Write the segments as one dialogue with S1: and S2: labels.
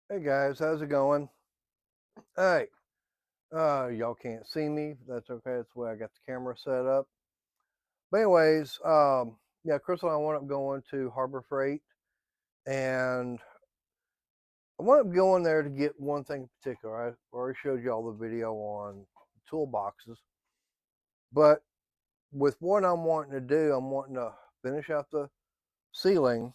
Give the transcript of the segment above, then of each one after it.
S1: Hey guys, how's it going? Hey, y'all can't see me. That's okay. That's the way I got the camera set up. But anyways, yeah, Crystal and I wound up going to Harbor Freight, and I wound up going there to get one thing in particular. I already showed y'all the video on toolboxes, but with what I'm wanting to do, I'm wanting to finish out the ceiling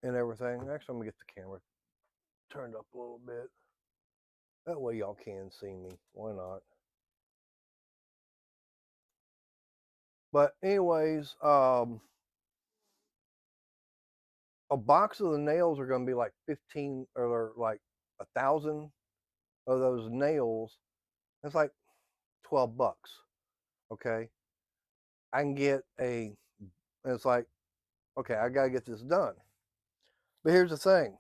S1: and everything. Actually, I'm gonna get the camera turned up a little bit. That way y'all can see me. Why not? But anyways, a box of the nails are going to be like 15 or like 1,000 of those nails. It's like $12. Okay. I can get it's like, okay, I got to get this done. But here's the thing.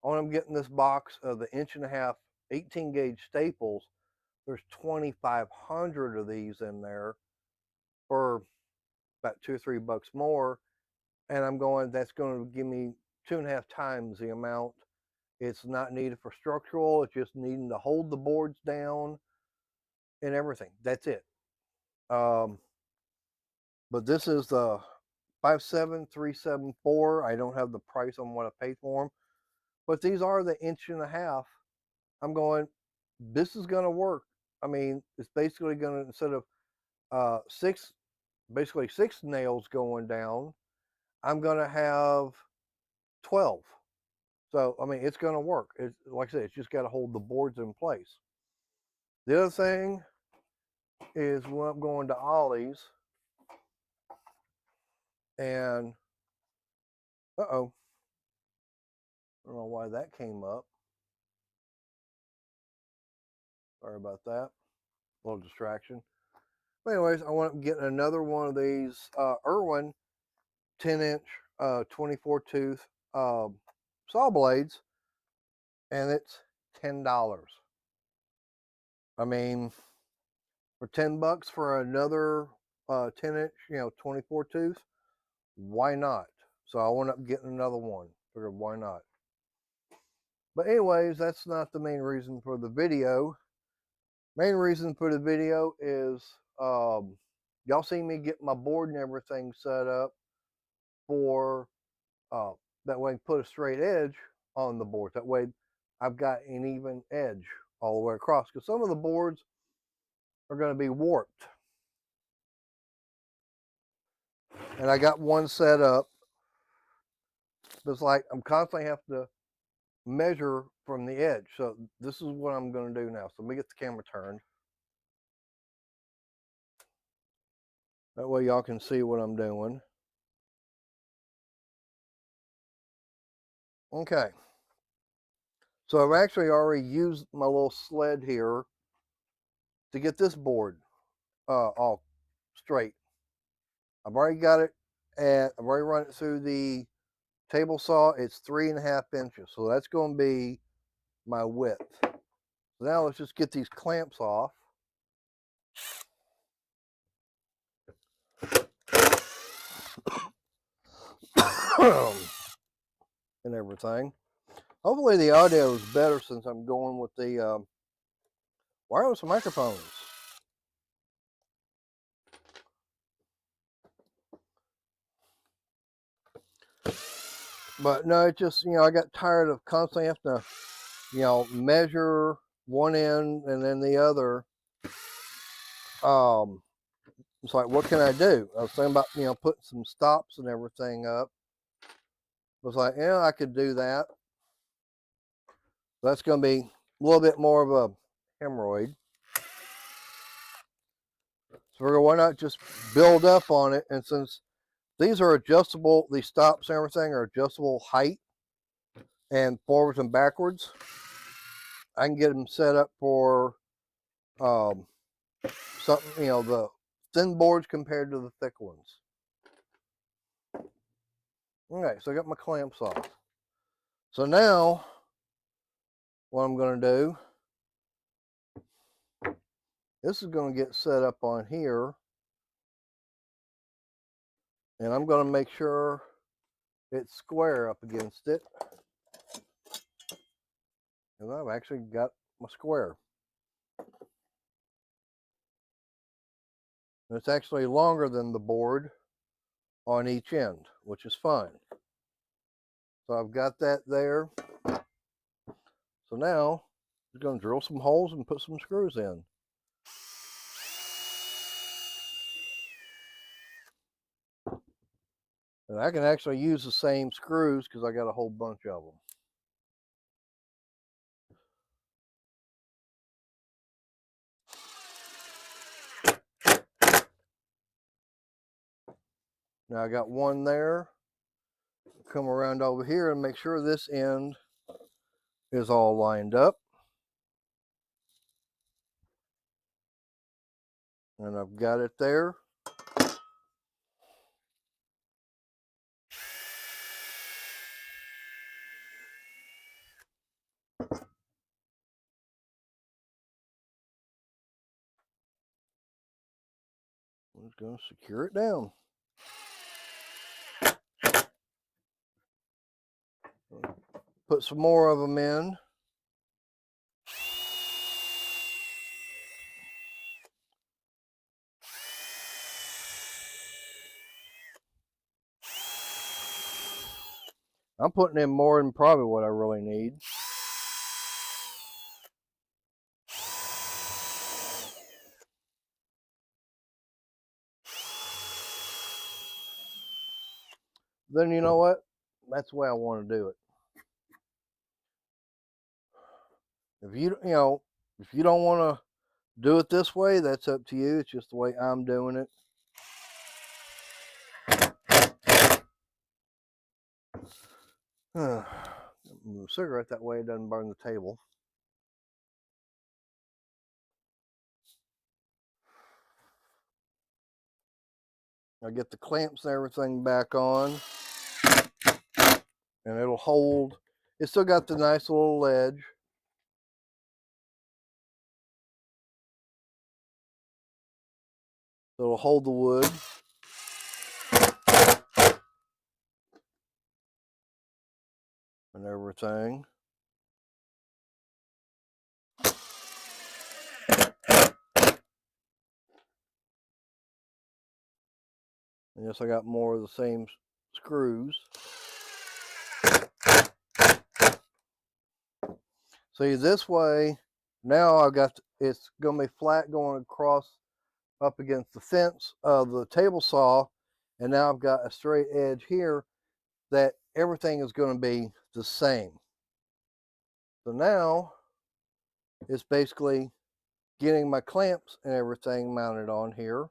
S1: When I'm getting this box of the 1.5 inch 18 gauge staples, there's 2,500 of these in there for about $2 or $3 more. And I'm going, that's going to give me 2.5 times the amount. It's not needed for structural. It's just needing to hold the boards down and everything. That's it. Um, but this is the 57374. I don't have the price on what I paid for them, but these are the 1.5 inch. I'm going, this is going to work. I mean, it's basically going to, instead of six, basically 6 nails going down, I'm going to have 12. So, I mean, it's going to work. It's, like I said, it's just got to hold the boards in place. The other thing is when I'm going to Ollie's, and uh-oh, I don't know why that came up. Sorry about that. A little distraction. But anyways, I want to get another one of these Irwin 10-inch 24 tooth saw blades, and it's $10. I mean, for $10 for another 10-inch, 24 tooth, why not? So I wound up getting another one. Figured, why not? But anyways, that's not the main reason for the video. Main reason for the video is y'all see me get my board and everything set up for uh, that way I can put a straight edge on the board. That way I've got an even edge all the way across, because some of the boards are going to be warped. And I got one set up. It's like I'm constantly having to measure from the edge. So this is what I'm going to do now. So let me get the camera turned. That way y'all can see what I'm doing. Okay. So I've actually already used my little sled here to get this board all straight. I've already got it, and I've already run it through the table saw. It's 3.5 inches. So that's going to be my width. So now let's just get these clamps off. And everything. Hopefully the audio is better since I'm going with the wireless microphones. But no, it just, I got tired of constantly having to, measure one end and then the other. It's like, what can I do? I was thinking about, putting some stops and everything up. I was like, yeah, I could do that. That's going to be a little bit more of a hemorrhoid. So why not just build up on it? And since these are adjustable, these stops and everything are adjustable height and forwards and backwards, I can get them set up for something, the thin boards compared to the thick ones. Okay, so I got my clamps off. So now what I'm going to do, this is going to get set up on here, and I'm going to make sure it's square up against it. And I've actually got my square. And it's actually longer than the board on each end, which is fine. So I've got that there. So now I'm going to drill some holes and put some screws in. And I can actually use the same screws because I got a whole bunch of them. Now I got one there. Come around over here and make sure this end is all lined up. And I've got it there. I'm just going to secure it down. Put some more of them in. I'm putting in more than probably what I really need. Then you know what? That's the way I want to do it. If you don't want to do it this way, that's up to you. It's just the way I'm doing it. Move the cigarette that way it doesn't burn the table. I get the clamps and everything back on, and it'll hold. It's still got the nice little ledge. So it'll hold the wood. And everything. And yes, I got more of the same screws. See, this way, now I've got, it's going to be flat going across up against the fence of the table saw. And now I've got a straight edge here that everything is going to be the same. So now it's basically getting my clamps and everything mounted on here.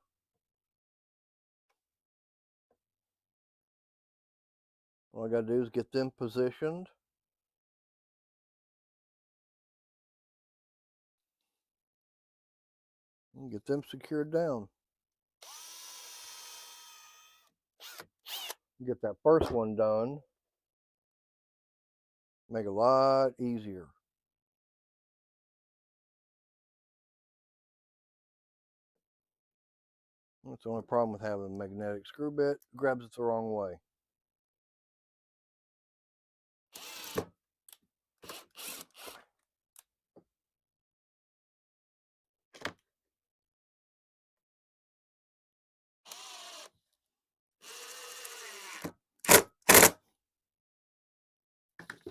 S1: All I got to do is get them positioned. And get them secured down. Get that first one done. Make it a lot easier. That's the only problem with having a magnetic screw bit. It grabs it the wrong way.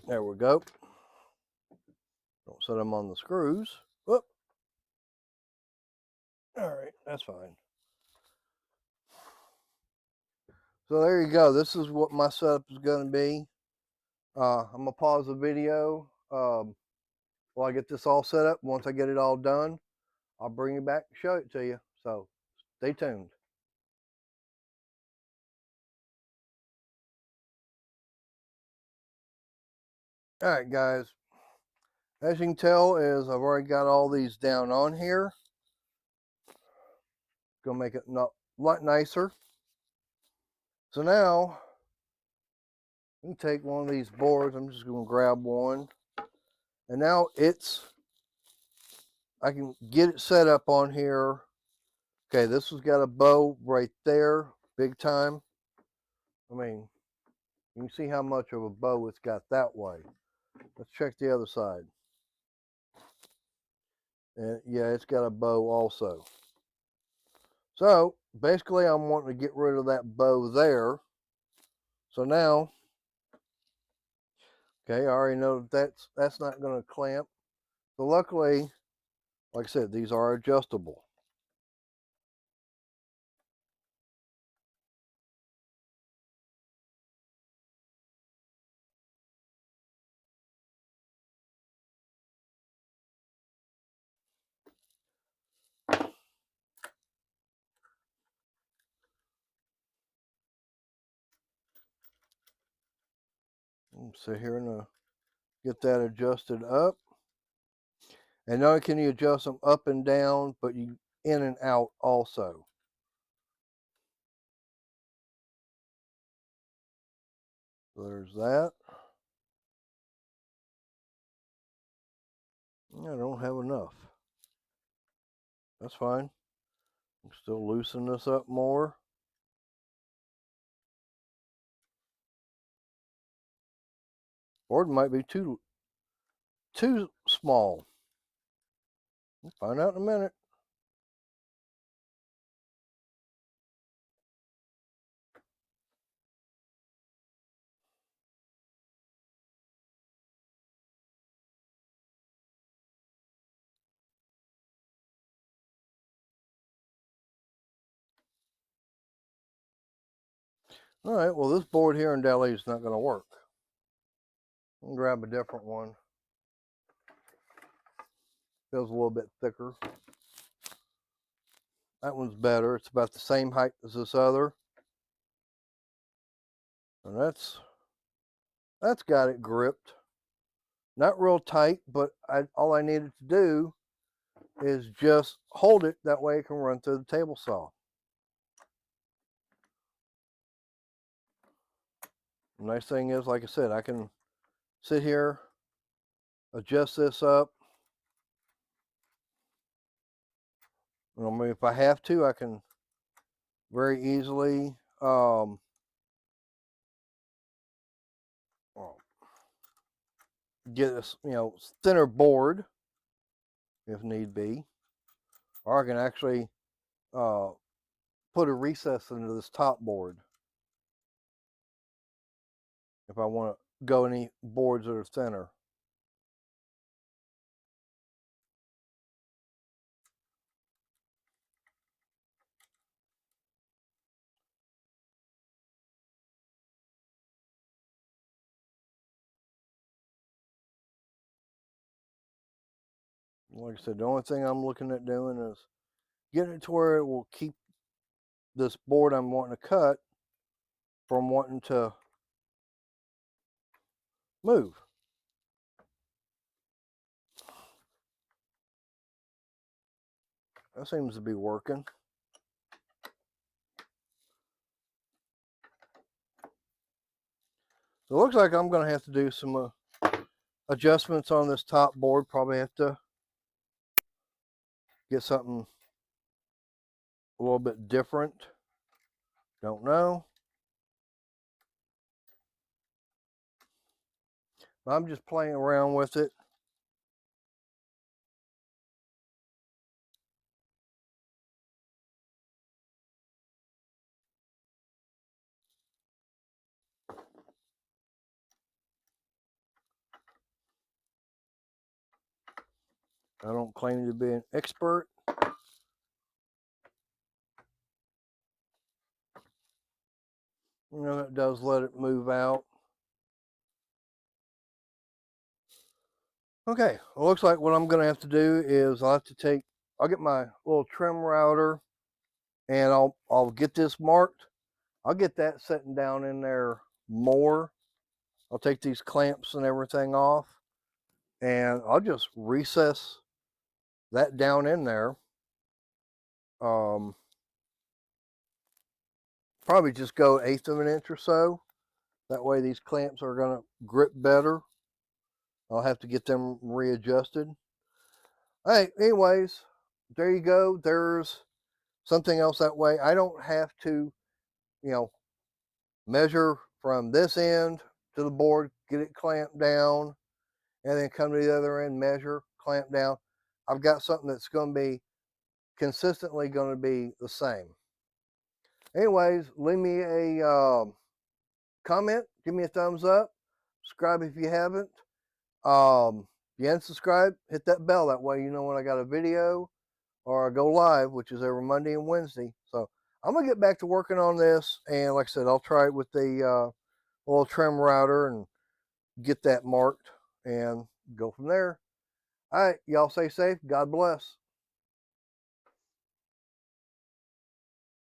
S1: There we go. Don't set them on the screws. Whoop. All right, that's fine. So there you go. This is what my setup is going to be. I'm going to pause the video while I get this all set up. Once I get it all done, I'll bring it back and show it to you. So stay tuned. All right, guys. As you can tell, is I've already got all these down on here. Gonna make it a lot nicer. So now, you can take one of these boards. I'm just gonna grab one. And now I can get it set up on here. Okay, this has got a bow right there, big time. I mean, you can see how much of a bow it's got that way. Let's check the other side. And yeah, it's got a bow also. So basically I'm wanting to get rid of that bow there. So now, okay, I already know that's not going to clamp. So luckily, like I said, these are adjustable. Sit here and get that adjusted up. And not only can you adjust them up and down, but you in and out also. So there's that. I don't have enough. That's fine. I'm still loosen this up more. Or it might be too small. We'll find out in a minute. All right, well, this board here in Delhi is not going to work. I'll grab a different one. Feels a little bit thicker. That one's better. It's about the same height as this other. And that's got it gripped. Not real tight, but all I needed to do is just hold it. That way it can run through the table saw. The nice thing is, like I said, I can sit here, adjust this up. I mean, if I have to, I can very easily get a thinner board if need be, or I can actually put a recess into this top board if I want to go any boards that are thinner. Like I said, the only thing I'm looking at doing is getting it to where it will keep this board I'm wanting to cut from wanting to move. That seems to be working. So it looks like I'm going to have to do some adjustments on this top board. Probably have to get something a little bit different. Don't know. I'm just playing around with it. I don't claim to be an expert. That does let it move out. Okay, it looks like what I'm going to have to do is I'll get my little trim router and I'll get this marked. I'll get that sitting down in there more. I'll take these clamps and everything off and I'll just recess that down in there. Probably just go 1/8 of an inch or so. That way these clamps are going to grip better. I'll have to get them readjusted. All right, anyways, there you go. There's something else that way. I don't have to, measure from this end to the board, get it clamped down, and then come to the other end, measure, clamp down. I've got something that's going to be consistently going to be the same. Anyways, leave me a comment, give me a thumbs up, subscribe if you haven't. If you haven't subscribed, hit that bell. That way you know when I got a video or I go live, which is every Monday and Wednesday. So I'm going to get back to working on this. And like I said, I'll try it with the little trim router and get that marked and go from there. All right. Y'all stay safe. God bless.